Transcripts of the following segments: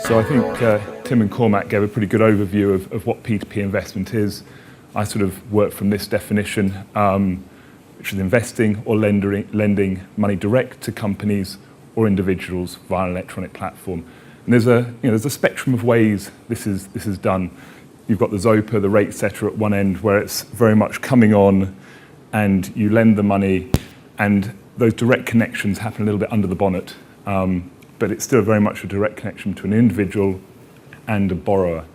So I think Tim and Cormac gave a pretty good overview of what P2P investment is. I sort of work from this definition, which is investing or lending money direct to companies or individuals via an electronic platform. And there's a spectrum of ways this is done. You've got the Zopa, the rate setter at one end, where it's very much coming on and you lend the money, and those direct connections happen a little bit under the bonnet. But it's still very much a direct connection between an individual and a borrower.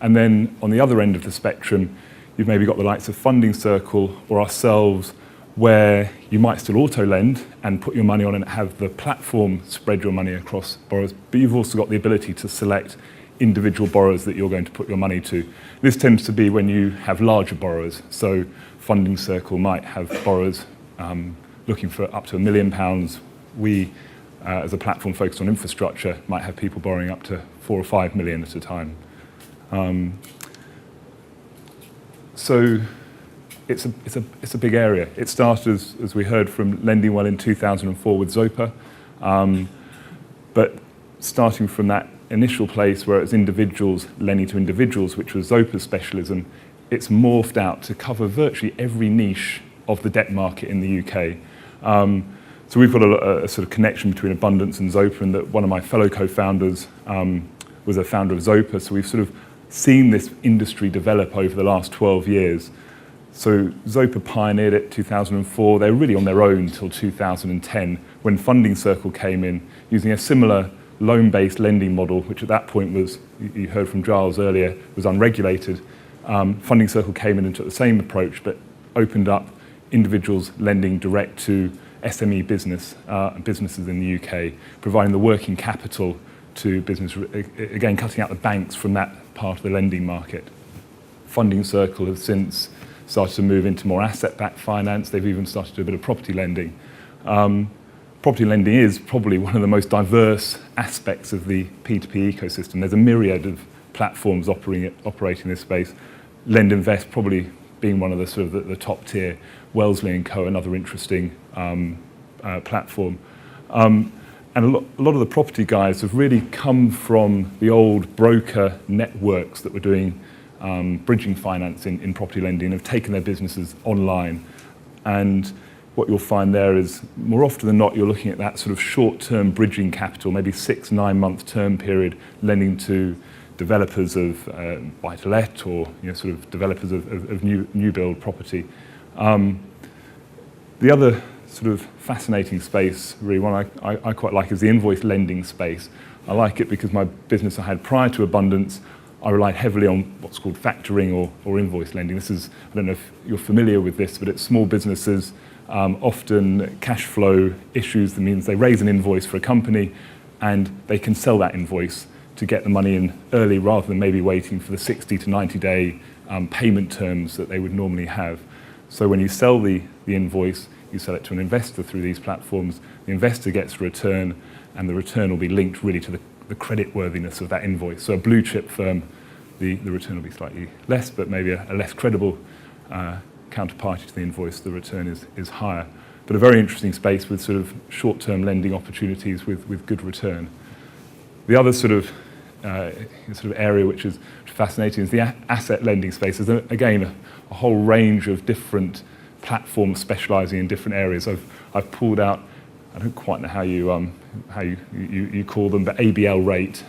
And then on the other end of the spectrum, you've maybe got the likes of Funding Circle or ourselves, where you might still auto-lend and put your money on and have the platform spread your money across borrowers, but you've also got the ability to select individual borrowers that you're going to put your money to. This tends to be when you have larger borrowers. So Funding Circle might have borrowers looking for up to £1 million. We, as a platform focused on infrastructure, might have people borrowing up to 4 or 5 million at a time. So it's a big area. It started, as we heard, from lending well in 2004 with Zopa, but starting from that initial place where it's individuals lending to individuals, which was Zopa's specialism, it's morphed out to cover virtually every niche of the debt market in the UK. So we've got a sort of connection between Abundance and Zopa, and that one of my fellow co-founders was a founder of Zopa. So we've sort of seen this industry develop over the last 12 years. So Zopa pioneered it 2004. They were really on their own until 2010, when Funding Circle came in, using a similar loan-based lending model, which at that point was, you heard from Giles earlier, was unregulated. Funding Circle came in and took the same approach, but opened up individuals lending direct to SME businesses in the UK, providing the working capital to business, again cutting out the banks from that part of the lending market. Funding Circle has since started to move into more asset-backed finance. They've even started to do a bit of property lending. Property lending is probably one of the most diverse aspects of the P2P ecosystem. There's a myriad of platforms operating in this space. Lend Invest probably being one of the sort of the top tier. Wellesley & Co, another interesting platform. And a lot of the property guys have really come from the old broker networks that were doing bridging finance in property lending, have taken their businesses online. And what you'll find there is, more often than not, you're looking at that sort of short-term bridging capital, maybe 6-9 month term period, lending to developers of buy-to-let, or sort of developers of new build property. The other sort of fascinating space, really one I quite like, is the invoice lending space. I like it because my business I had prior to Abundance, I relied heavily on what's called factoring or invoice lending. This is, I don't know if you're familiar with this, but it's small businesses, often cash flow issues. That means they raise an invoice for a company and they can sell that invoice to get the money in early, rather than maybe waiting for the 60 to 90 day payment terms that they would normally have. So when you sell the invoice, you sell it to an investor through these platforms. The investor gets a return, and the return will be linked really to the credit worthiness of that invoice. So a blue chip firm, the return will be slightly less, but maybe a less credible counterparty to the invoice, the return is higher. But a very interesting space with sort of short-term lending opportunities with good return. The other sort of area which is fascinating is the asset lending space. There's again a whole range of different platforms specialising in different areas. I've pulled out, I don't quite know how you call them, but ABL Rate,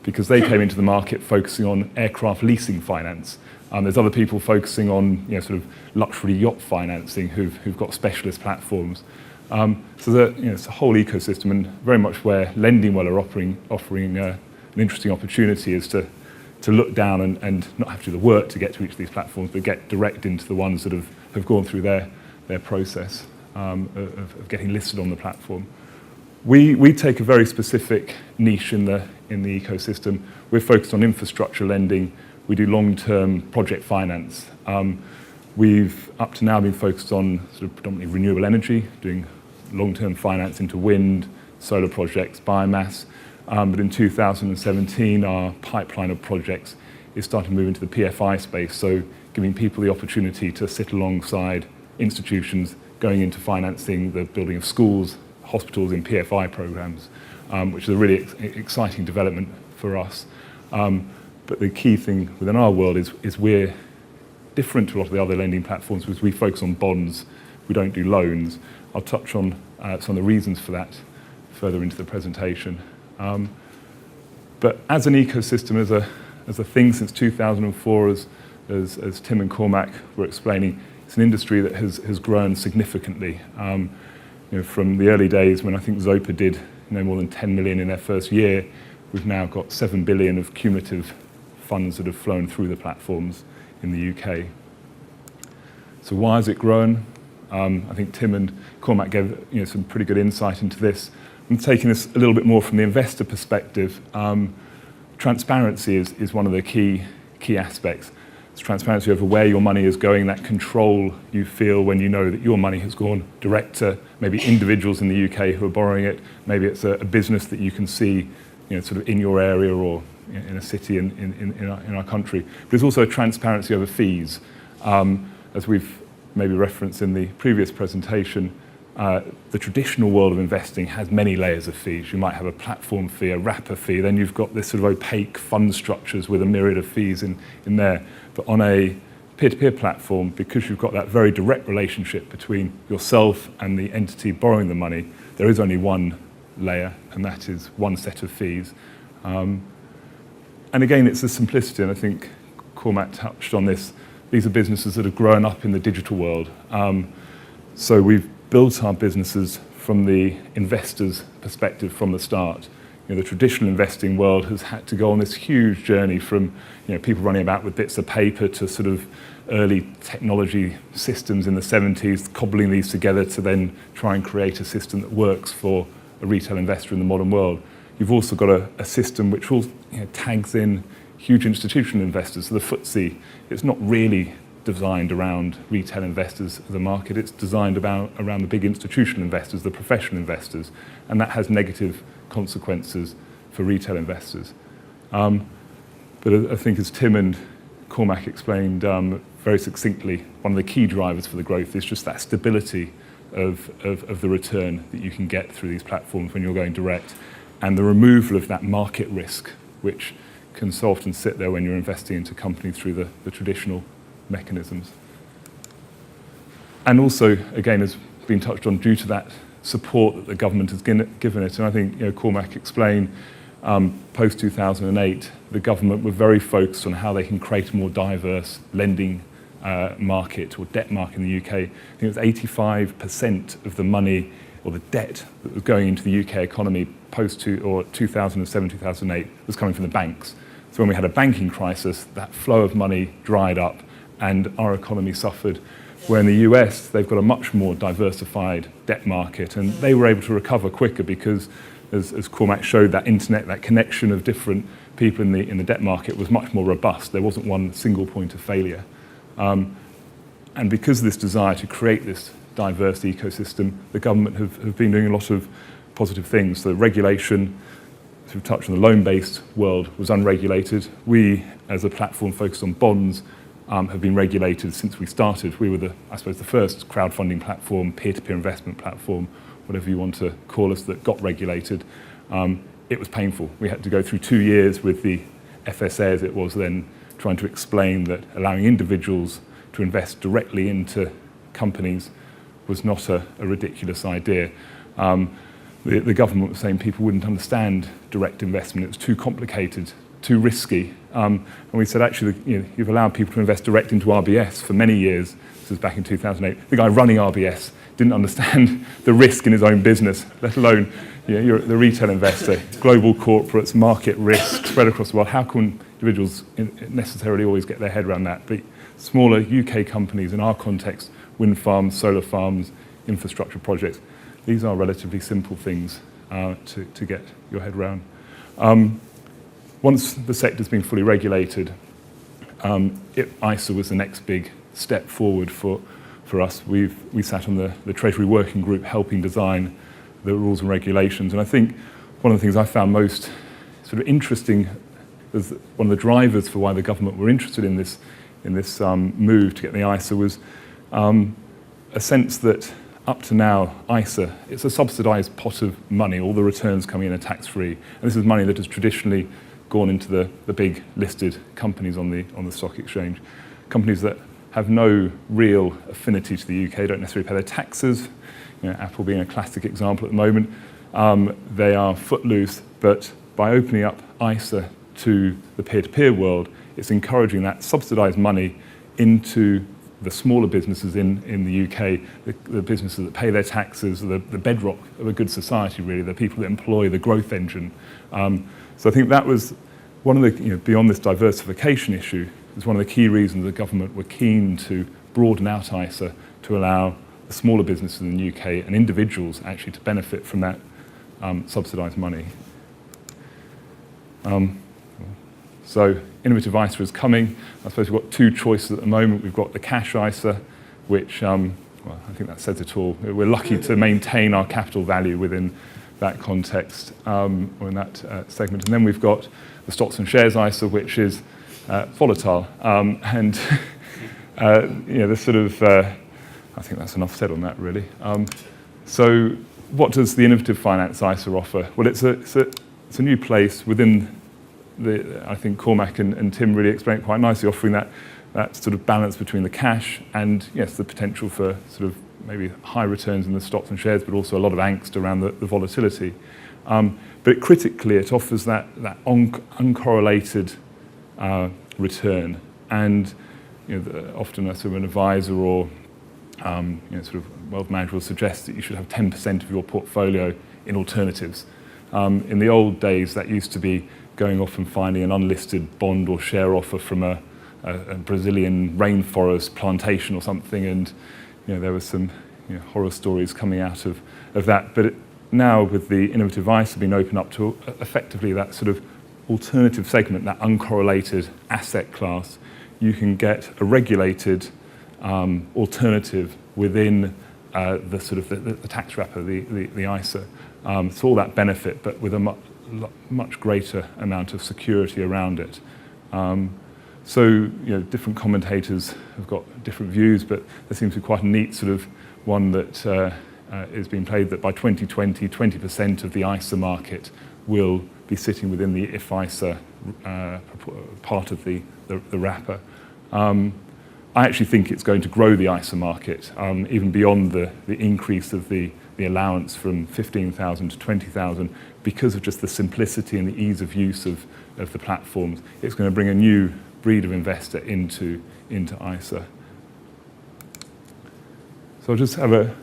because they came into the market focusing on aircraft leasing finance. There's other people focusing on sort of luxury yacht financing who've got specialist platforms. So it's a whole ecosystem, and very much where Lending Well are offering an interesting opportunity is to look down and not have to do the work to get to each of these platforms, but get direct into the ones that have gone through their process of getting listed on the platform. We take a very specific niche in the ecosystem. We're focused on infrastructure lending. We do long-term project finance. We've up to now been focused on sort of predominantly renewable energy, doing long-term finance into wind, solar projects, biomass. But in 2017, our pipeline of projects is starting to move into the PFI space, so giving people the opportunity to sit alongside institutions, going into financing the building of schools, hospitals in PFI programs, which is a really exciting development for us. But the key thing within our world is we're different to a lot of the other lending platforms because we focus on bonds, we don't do loans. I'll touch on some of the reasons for that further into the presentation. But as an ecosystem, as a thing since 2004, as Tim and Cormac were explaining, it's an industry that has grown significantly. From the early days when I think Zopa did more than 10 million in their first year, we've now got 7 billion of cumulative funds that have flown through the platforms in the UK. So why has it grown? I think Tim and Cormac gave some pretty good insight into this. I'm taking this a little bit more from the investor perspective. Transparency is one of the key aspects. It's transparency over where your money is going, that control you feel when you know that your money has gone direct to maybe individuals in the UK who are borrowing it. Maybe it's a business that you can see sort of in your area or in a city in our country. But there's also a transparency over fees. As we've maybe referenced in the previous presentation, the traditional world of investing has many layers of fees. You might have a platform fee, a wrapper fee, then you've got this sort of opaque fund structures with a myriad of fees in there. But on a peer-to-peer platform, because you've got that very direct relationship between yourself and the entity borrowing the money, there is only one layer, and that is one set of fees. And again, it's the simplicity, and I think Cormac touched on this. These are businesses that have grown up in the digital world. So we've built our businesses from the investor's perspective from the start. The traditional investing world has had to go on this huge journey from people running about with bits of paper to sort of early technology systems in the 70s, cobbling these together to then try and create a system that works for a retail investor in the modern world. You've also got a system which all tags in huge institutional investors. So the FTSE, it's not really designed around retail investors as a market. It's designed around the big institutional investors, the professional investors, and that has negative consequences for retail investors. But I think as Tim and Cormac explained very succinctly, one of the key drivers for the growth is just that stability of the return that you can get through these platforms when you're going direct, and the removal of that market risk, which can so often sit there when you're investing into companies through the traditional mechanisms. And also, again, as been touched on, due to that support that the government has given it, and I think Cormac explained, post-2008, the government were very focused on how they can create a more diverse lending market or debt market in the UK. I think it was 85% of the money or the debt that was going into the UK economy post-2007, 2008 was coming from the banks. So when we had a banking crisis, that flow of money dried up and our economy suffered. Where in the US, they've got a much more diversified debt market, and they were able to recover quicker because, as Cormac showed, that internet, that connection of different people in the debt market was much more robust. There wasn't one single point of failure. And because of this desire to create this diverse ecosystem, the government have been doing a lot of positive things. So regulation, as we've touched on, the loan-based world was unregulated. We, as a platform focused on bonds, have been regulated since we started. We were the first crowdfunding platform, peer-to-peer investment platform, whatever you want to call us, that got regulated. It was painful. We had to go through 2 years with the FSA, as it was then, trying to explain that allowing individuals to invest directly into companies was not a ridiculous idea. The government was saying people wouldn't understand direct investment. It was too complicated, too risky. And we said, actually, you've allowed people to invest direct into RBS for many years. This was back in 2008. The guy running RBS didn't understand the risk in his own business, let alone you're the retail investor, global corporates, market risk spread across the world. How can individuals necessarily always get their head around that? But smaller UK companies, in our context, wind farms, solar farms, infrastructure projects, these are relatively simple things to get your head around. Once the sector's been fully regulated, ISA was the next big step forward for us. We sat on the Treasury Working Group helping design the rules and regulations, and I think one of the things I found most sort of interesting as one of the drivers for why the government were interested in this move to get the ISA was a sense that up to now, ISA, it's a subsidised pot of money. All the returns coming in are tax-free. And this is money that has traditionally gone into the big listed companies on the stock exchange. Companies that have no real affinity to the UK, don't necessarily pay their taxes. Apple being a classic example at the moment. They are footloose, but by opening up ISA to the peer-to-peer world, it's encouraging that subsidised money into the smaller businesses in the UK, the businesses that pay their taxes, the bedrock of a good society, really, the people that employ the growth engine. So I think that was one of the, beyond this diversification issue, is one of the key reasons the government were keen to broaden out ISA to allow the smaller businesses in the UK and individuals actually to benefit from that subsidised money. So innovative ISA is coming. I suppose we've got two choices at the moment. We've got the cash ISA, which, I think that says it all. We're lucky to maintain our capital value within that context, or in that segment. And then we've got the stocks and shares ISA, which is volatile. And the sort of, I think that's enough said on that, really. So what does the innovative finance ISA offer? Well, it's a new place within I think Cormac and Tim really explained quite nicely, offering that sort of balance between the cash and, yes, the potential for sort of maybe high returns in the stocks and shares, but also a lot of angst around the volatility. But critically, it offers that uncorrelated return. And often a sort of an advisor or sort of wealth manager will suggest that you should have 10% of your portfolio in alternatives. In the old days, that used to be going off and finding an unlisted bond or share offer from a Brazilian rainforest plantation or something, and there were some horror stories coming out of that. But now, with the innovative ISA being opened up to effectively that sort of alternative segment, that uncorrelated asset class, you can get a regulated alternative within the sort of the tax wrapper, the ISA. So all that benefit, but with a much greater amount of security around it. So different commentators have got different views, but there seems to be quite a neat sort of one that is being played, that by 2020, 20% of the ISA market will be sitting within the IFISA part of the wrapper. I actually think it's going to grow the ISA market, even beyond the increase of the allowance from 15,000 to 20,000, because of just the simplicity and the ease of use of the platforms. It's going to bring a new breed of investor into ISA. So I'll just have a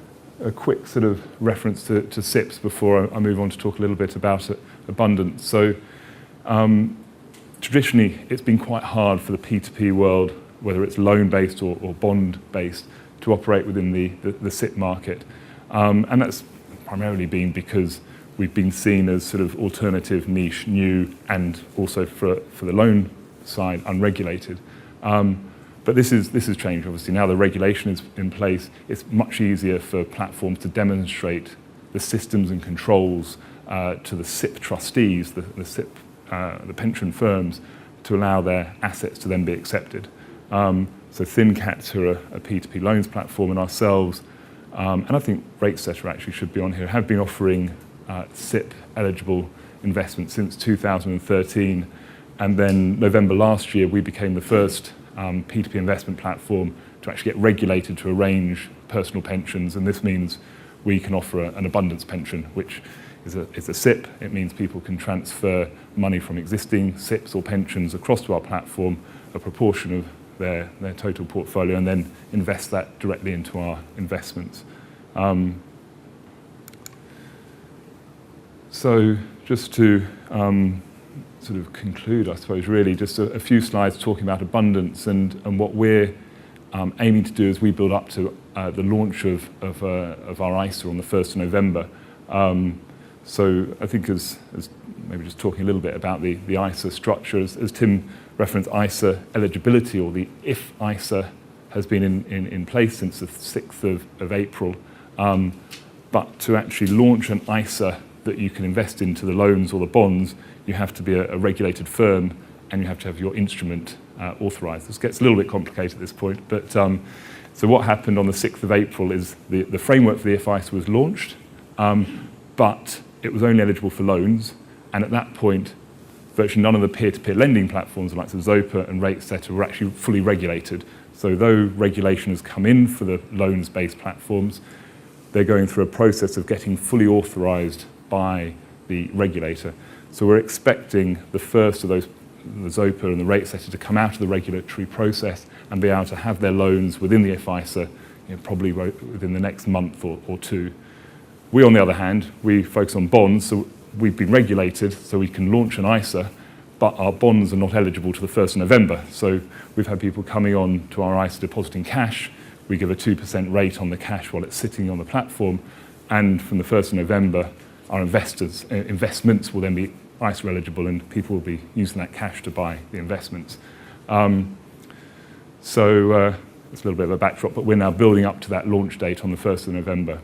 quick sort of reference to SIPs before I move on to talk a little bit about abundance. So traditionally, it's been quite hard for the P2P world, whether it's loan-based or bond-based, to operate within the SIP market. And that's primarily been because we've been seen as sort of alternative, niche, new, and also for the loan side, unregulated. But this is changed, obviously. Now the regulation is in place. It's much easier for platforms to demonstrate the systems and controls to the SIP trustees, the SIP, the pension firms, to allow their assets to then be accepted. So ThinCats, who are a P2P loans platform, and ourselves, and I think RateSetter actually should be on here, have been offering SIP-eligible investments since 2013. And then November last year, we became the first P2P investment platform to actually get regulated to arrange personal pensions. And this means we can offer an abundance pension, which is a SIP. It means people can transfer money from existing SIPs or pensions across to our platform, a proportion of their total portfolio, and then invest that directly into our investments. So just to sort of conclude, I suppose, really just a few slides talking about abundance and what we're aiming to do as we build up to the launch of our ISA on the 1st of November. So I think as maybe just talking a little bit about the ISA structure, as Tim referenced, ISA eligibility, or the if ISA, has been in place since the 6th of April. But to actually launch an ISA that you can invest into the loans or the bonds, you have to be a regulated firm and you have to have your instrument authorised. This gets a little bit complicated at this point, but So what happened on the 6th of April is the framework for the IFISA was launched, but it was only eligible for loans, and at that point, virtually none of the peer-to-peer lending platforms like Zopa and RateSetter were actually fully regulated. So though regulation has come in for the loans-based platforms, they're going through a process of getting fully authorized by the regulator. So we're expecting the first of those, the Zopa and the RateSetter, to come out of the regulatory process and be able to have their loans within the IFISA, probably within the next month or two. We, on the other hand, we focus on bonds, so we've been regulated, so we can launch an ISA, but our bonds are not eligible to the 1st of November. So we've had people coming on to our ISA depositing cash. We give a 2% rate on the cash while it's sitting on the platform, and from the 1st of November, our investments will then be ISA eligible, and people will be using that cash to buy the investments. So it's a little bit of a backdrop, but we're now building up to that launch date on the 1st of November.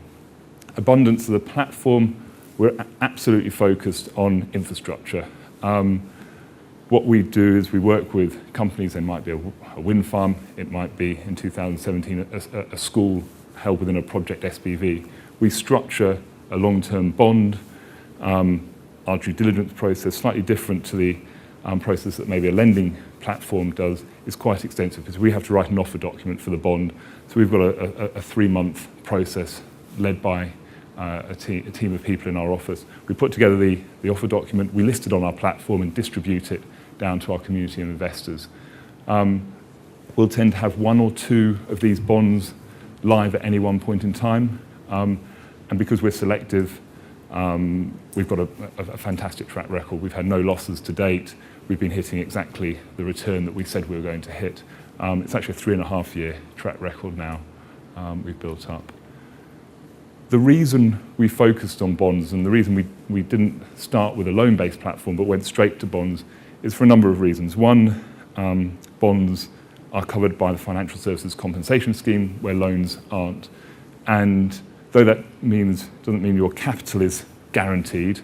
Abundance of the platform, we're absolutely focused on infrastructure. What we do is we work with companies. There might be a wind farm, it might be, in 2017, a school held within a project SPV. We structure a long-term bond. Our due diligence process, slightly different to the process that maybe a lending platform does, is quite extensive because we have to write an offer document for the bond. So we've got a 3-month process led by a team of people in our office. We put together the offer document, we list it on our platform and distribute it down to our community of investors. We'll tend to have 1 or 2 of these bonds live at any one point in time. And because we're selective, we've got a fantastic track record. We've had no losses to date. We've been hitting exactly the return that we said we were going to hit. It's actually a 3.5-year track record now we've built up. The reason we focused on bonds, and the reason we didn't start with a loan-based platform but went straight to bonds, is for a number of reasons. One, bonds are covered by the Financial Services Compensation Scheme, where loans aren't. And though that doesn't mean your capital is guaranteed,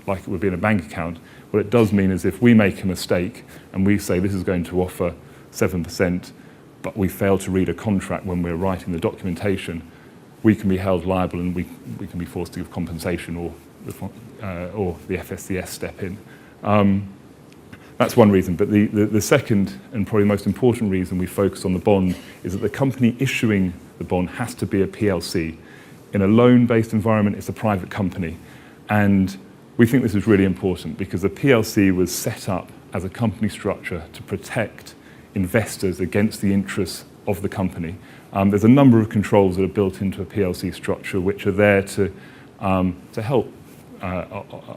like it would be in a bank account, what it does mean is if we make a mistake and we say this is going to offer 7%, but we fail to read a contract when we're writing the documentation, we can be held liable and we can be forced to give compensation, or the FSCS step in. That's one reason, but the second and probably most important reason we focus on the bond is that the company issuing the bond has to be a PLC. In a loan-based environment, it's a private company. And we think this is really important because the PLC was set up as a company structure to protect investors against the interests of the company. There's a number of controls that are built into a PLC structure which are there to help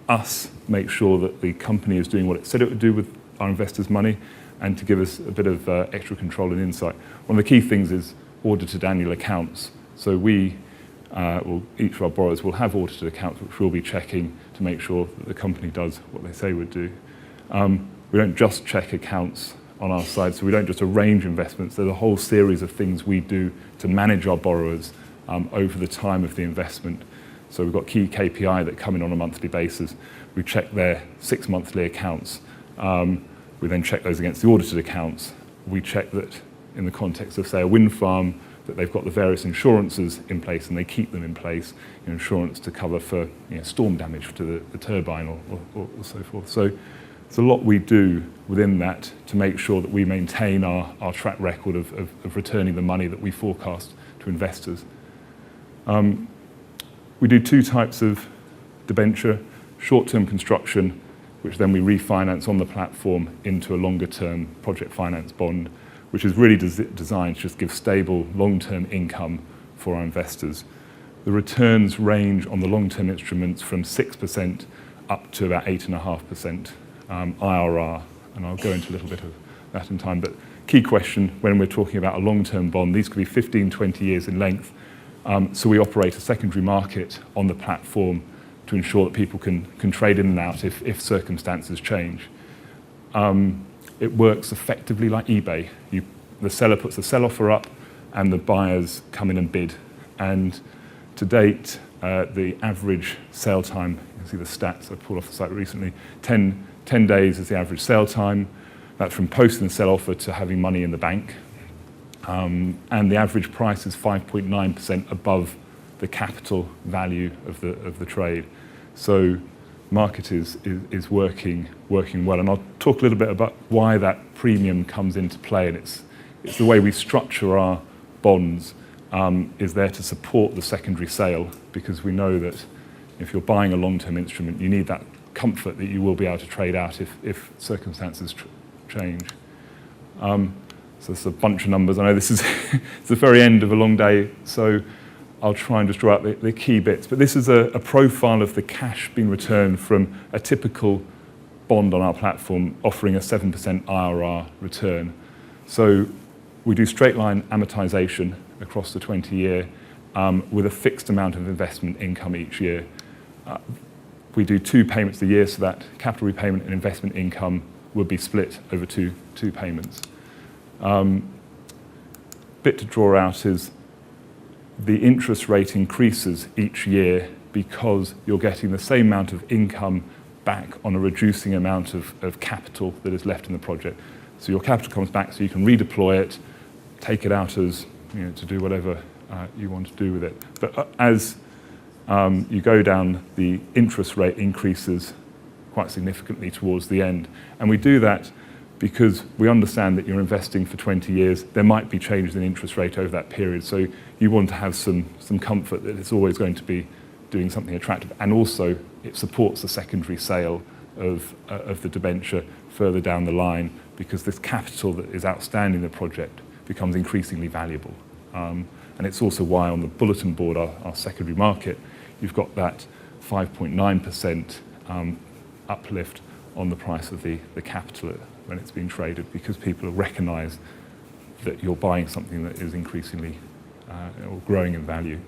us make sure that the company is doing what it said it would do with our investors' money, and to give us a bit of extra control and insight. One of the key things is audited annual accounts. So each of our borrowers will have audited accounts which we'll be checking to make sure that the company does what they say it would do. We don't just check accounts on our side, so we don't just arrange investments. There's a whole series of things we do to manage our borrowers over the time of the investment. So we've got key KPI that come in on a monthly basis. We check their 6 monthly accounts. We then check those against the audited accounts. We check that in the context of, say, a wind farm, that they've got the various insurances in place and they keep them in place, insurance to cover for storm damage to the turbine or so forth. So there's a lot we do within that to make sure that we maintain our track record of returning the money that we forecast to investors. We do 2 types of debenture: short-term construction, which then we refinance on the platform into a longer-term project finance bond, which is really designed to just give stable, long-term income for our investors. The returns range on the long-term instruments from 6% up to about 8.5% IRR, and I'll go into a little bit of that in time. But key question when we're talking about a long-term bond, these could be 15, 20 years in length. So we operate a secondary market on the platform to ensure that people can trade in and out if circumstances change. It works effectively like eBay. The seller puts the sell offer up and the buyers come in and bid. And to date, the average sale time, you can see the stats I pulled off the site recently, 10 days is the average sale time. That's from posting the sell offer to having money in the bank. and the average price is 5.9% above the capital value of the trade. So market is working well, and I'll talk a little bit about why that premium comes into play, and it's the way we structure our bonds is there to support the secondary sale, because we know that if you're buying a long-term instrument, you need that comfort that you will be able to trade out if circumstances change. So it's a bunch of numbers. I know this is it's the very end of a long day, so I'll try and just draw out the key bits. But this is a profile of the cash being returned from a typical bond on our platform, offering a 7% IRR return. So we do straight line amortization across the 20-year with a fixed amount of investment income each year. We do 2 payments a year, so that capital repayment and investment income would be split over two payments. Bit to draw out is the interest rate increases each year because you're getting the same amount of income back on a reducing amount of capital that is left in the project. So your capital comes back, so you can redeploy it, take it out as, to do whatever you want to do with it. But as you go down, the interest rate increases quite significantly towards the end. And we do that because we understand that you're investing for 20 years. There might be changes in interest rate over that period. So you want to have some comfort that it's always going to be doing something attractive. And also, it supports the secondary sale of the debenture further down the line, because this capital that is outstanding in the project becomes increasingly valuable. And it's also why on the bulletin board, our secondary market, you've got that 5.9% uplift on the price of the capital when it's being traded, because people recognise that you're buying something that is increasingly or growing in value.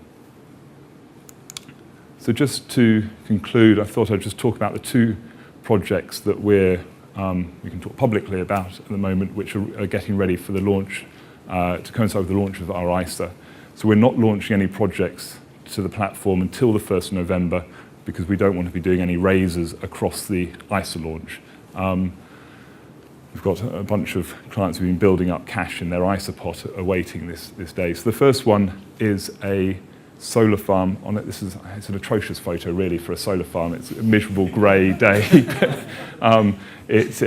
So just to conclude, I thought I'd just talk about the 2 projects that we can talk publicly about at the moment, which are getting ready for the launch, to coincide with the launch of our ISA. So we're not launching any projects to the platform until the 1st of November, because we don't want to be doing any raises across the ISA launch. We've got a bunch of clients who've been building up cash in their ISA pot awaiting this day. So the first one is a solar farm on it. It's an atrocious photo really for a solar farm. It's a miserable grey day. This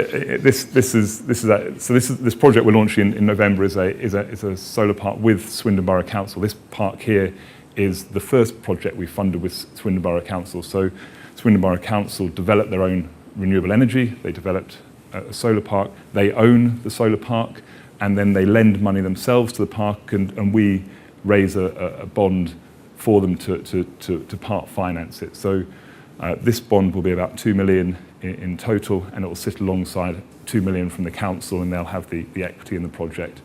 project we're launching in November is a solar park with Swindon Borough Council. This park here is the first project we funded with Swindon Borough Council. So Swindon Borough Council developed their own renewable energy. They developed a solar park. They own the solar park, and then they lend money themselves to the park, and we raise a bond for them to part finance it. So this bond will be about 2 million in total, and it will sit alongside 2 million from the council, and they'll have the equity in the project.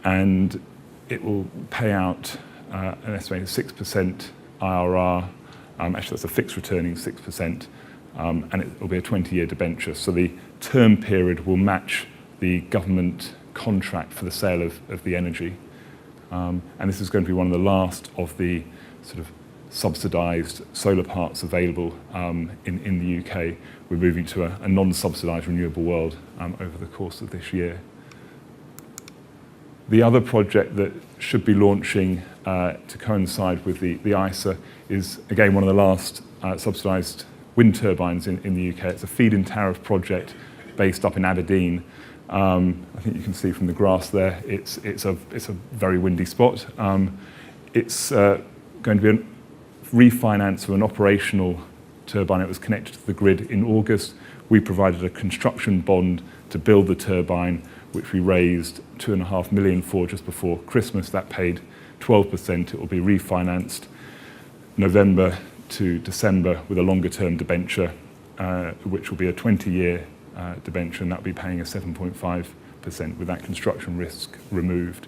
And it will pay out an estimated 6% IRR. Actually, that's a fixed returning 6%, and it will be a 20-year debenture. So the term period will match the government contract for the sale of the energy. And this is going to be one of the last of the sort of subsidised solar parks available in the UK. We're moving to a non-subsidised renewable world over the course of this year. The other project that should be launching to coincide with the ISA is, again, one of the last subsidised wind turbines in the UK. It's a feed-in tariff project based up in Aberdeen. I think you can see from the grass there, it's a very windy spot. It's going to be a refinance of an operational turbine. It was connected to the grid in August. We provided a construction bond to build the turbine, which we raised 2.5 million for just before Christmas. That paid 12%. It will be refinanced November to December with a longer term debenture, which will be a 20-year debenture, and that will be paying a 7.5% with that construction risk removed.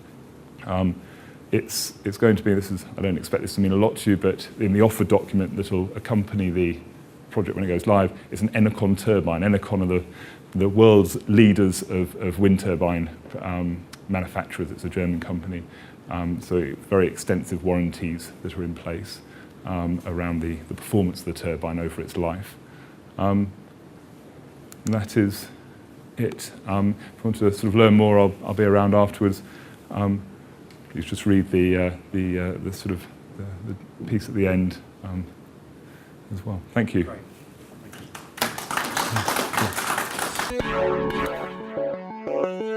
It's going to be, I don't expect this to mean a lot to you, but in the offer document that will accompany the project when it goes live, it's an Enercon turbine. Enercon are the world's leaders of wind turbine manufacturers. It's a German company. So very extensive warranties that are in place around the performance of the turbine over its life. That is it. If you want to sort of learn more, I'll be around afterwards. Please just read the sort of the piece at the end as well. Thank you. Great. Thank you.